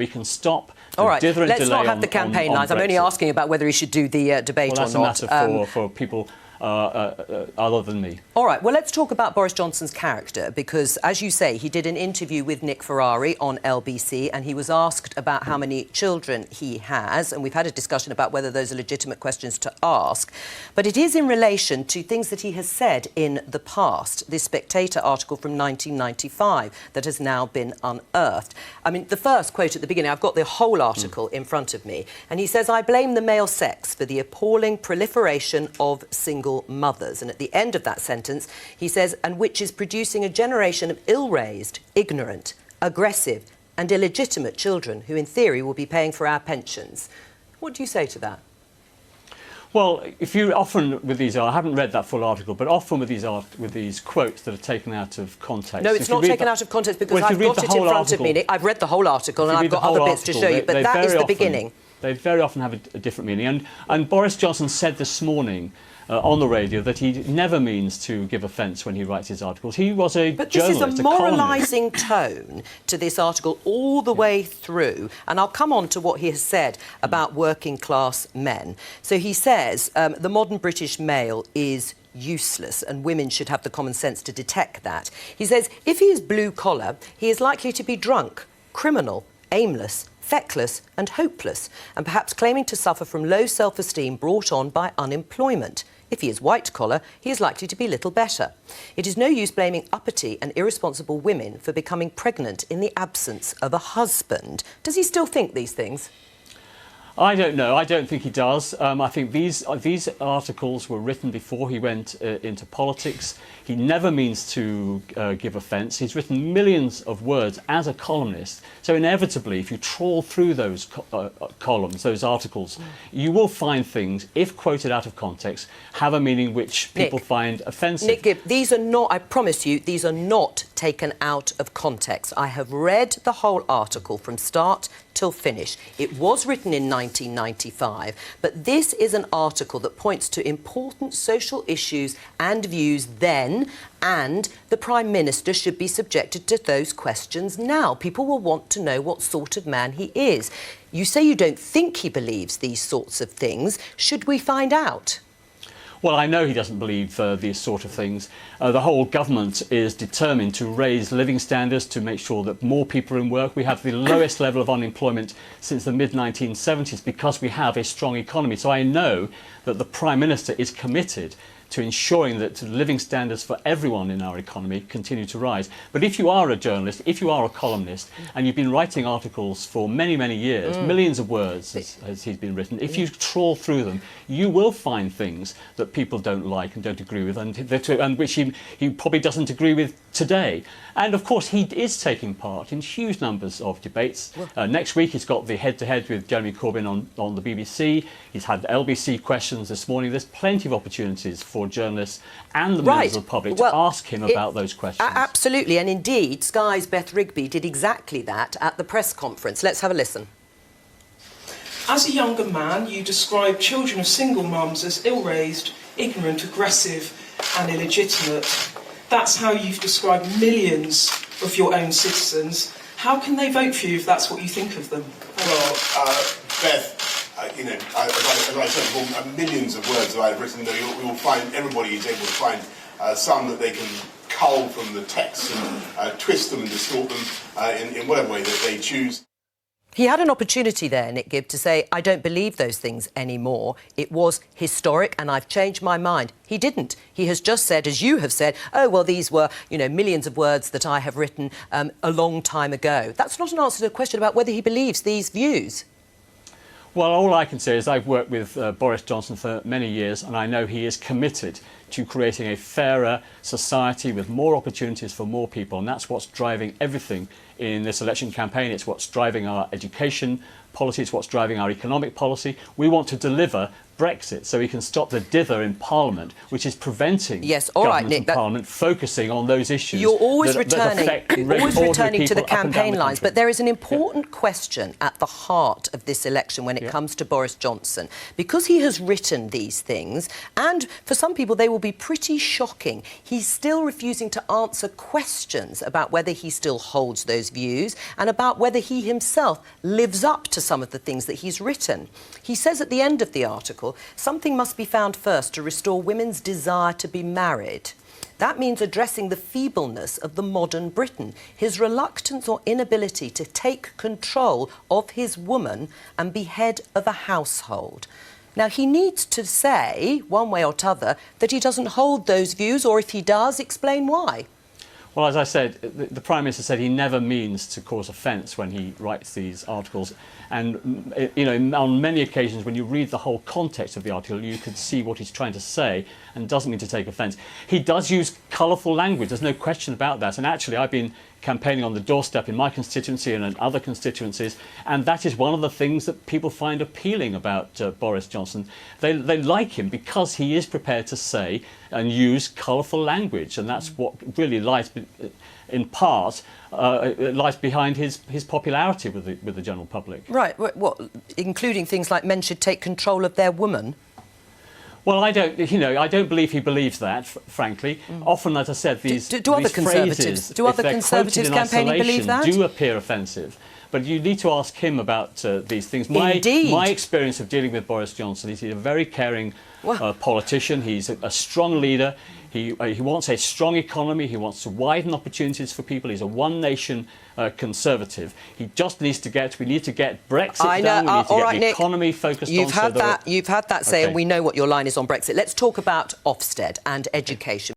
We can stop the All right, dither and let's delay not have the campaign lines. I'm only asking about whether he should do the debate or not. Well, that's a matter for people other than me. All right, well, let's talk about Boris Johnson's character, because, as you say, he did an interview with Nick Ferrari on LBC, and he was asked about how many children he has, and we've had a discussion about whether those are legitimate questions to ask. But it is in relation to things that he has said in the past, this Spectator article from 1995 that has now been unearthed. I mean, the first quote at the beginning, I've got the whole article in front of me, and he says, "I blame the male sex for the appalling proliferation of single mothers." And at the end of that sentence, he says, "and which is producing a generation of ill-raised, ignorant, aggressive and illegitimate children who, in theory, will be paying for our pensions." What do you say to that? Well, if you often with these, I haven't read that full article, but often with these quotes that are taken out of context. No, it's not taken out of context, because I've got it in front of me, Nick. I've read the whole article and I've got other bits to show you, but that is the beginning. They very often have a different meaning. And Boris Johnson said this morning on the radio that he never means to give offence when he writes his articles. He was a But journalist, this is a moralising tone to this article all the way through. And I'll come on to what he has said about working class men. So he says the modern British male is useless and women should have the common sense to detect that. He says if he is blue collar, he is likely to be drunk, criminal, aimless, feckless and hopeless, and perhaps claiming to suffer from low self-esteem brought on by unemployment. If he is white-collar, he is likely to be little better. It is no use blaming uppity and irresponsible women for becoming pregnant in the absence of a husband. Does he still think these things? I don't know. I don't think he does. I think these articles were written before he went into politics. He never means to give offence. He's written millions of words as a columnist. So inevitably, if you trawl through those columns, those articles, you will find things, if quoted out of context, have a meaning which people find offensive. Nick Gibb, these are not, I promise you, these are not taken out of context. I have read the whole article from start till finish. It was written in 1995, but this is an article that points to important social issues and views then, and the Prime Minister should be subjected to those questions now. People will want to know what sort of man he is. You say you don't think he believes these sorts of things. Should we find out? Well, I know he doesn't believe these sort of things. The whole government is determined to raise living standards to make sure that more people are in work. We have the lowest level of unemployment since the mid-1970s because we have a strong economy. So I know that the Prime Minister is committed to ensuring that living standards for everyone in our economy continue to rise. But if you are a journalist, if you are a columnist, and you've been writing articles for many, many years, millions of words as he's been written, if you trawl through them, you will find things that people don't like and don't agree with, and which he probably doesn't agree with today. And of course, he is taking part in huge numbers of debates. Next week, he's got the head-to-head with Jeremy Corbyn on the BBC. He's had LBC questions this morning. There's plenty of opportunities for journalists and the members of the public to ask him about those questions. Absolutely, and indeed, Sky's Beth Rigby did exactly that at the press conference. Let's have a listen. As a younger man, you describe children of single mums as ill-raised, ignorant, aggressive and illegitimate. That's how you've described millions of your own citizens. How can they vote for you if that's what you think of them? Well, Beth, you know, as I said, millions of words that I've written, we will find, everybody is able to find some that they can cull from the text and twist them and distort them in whatever way that they choose. He had an opportunity there, Nick Gibb, to say, I don't believe those things anymore. It was historic and I've changed my mind. He didn't. He has just said, as you have said, oh, well, these were, you know, millions of words that I have written a long time ago. That's not an answer to the question about whether he believes these views. Well, all I can say is I've worked with Boris Johnson for many years and I know he is committed to creating a fairer society with more opportunities for more people, and that's what's driving everything in this election campaign. It's what's driving our education policy, it's what's driving our economic policy. We want to deliver Brexit so we can stop the dither in Parliament, which is preventing government and Parliament focusing on those issues. You're always that returning to the campaign lines, but there is an important question at the heart of this election when it comes to Boris Johnson. Because he has written these things, and for some people they will be pretty shocking. He's still refusing to answer questions about whether he still holds those views and about whether he himself lives up to some of the things that he's written. He says at the end of the article, something must be found first to restore women's desire to be married. That means addressing the feebleness of the modern Briton, his reluctance or inability to take control of his woman and be head of a household. Now, he needs to say, one way or t'other, that he doesn't hold those views, or if he does, explain why. Well, as I said, the Prime Minister said he never means to cause offence when he writes these articles. And, you know, on many occasions when you read the whole context of the article, you can see what he's trying to say and doesn't mean to take offence. He does use colourful language, there's no question about that. And actually, I've been campaigning on the doorstep in my constituency and in other constituencies, and that is one of the things that people find appealing about Boris Johnson. They like him because he is prepared to say and use colourful language, and that's what really lies, in part, lies behind his popularity with the general public. Right, what, including things like men should take control of their woman? Well, I don't believe he believes that, frankly. Often, as I said, these other Conservatives, do other Conservatives campaigning believe that? Do appear offensive. But you need to ask him about these things. Indeed. My experience of dealing with Boris Johnson is he's a very caring politician. He's a strong leader. He wants a strong economy. He wants to widen opportunities for people. He's a one-nation Conservative. He just needs to get. We need to get Brexit down. We need to get the economy focused on. You've had that say, and we know what your line is on Brexit. Let's talk about Ofsted and education.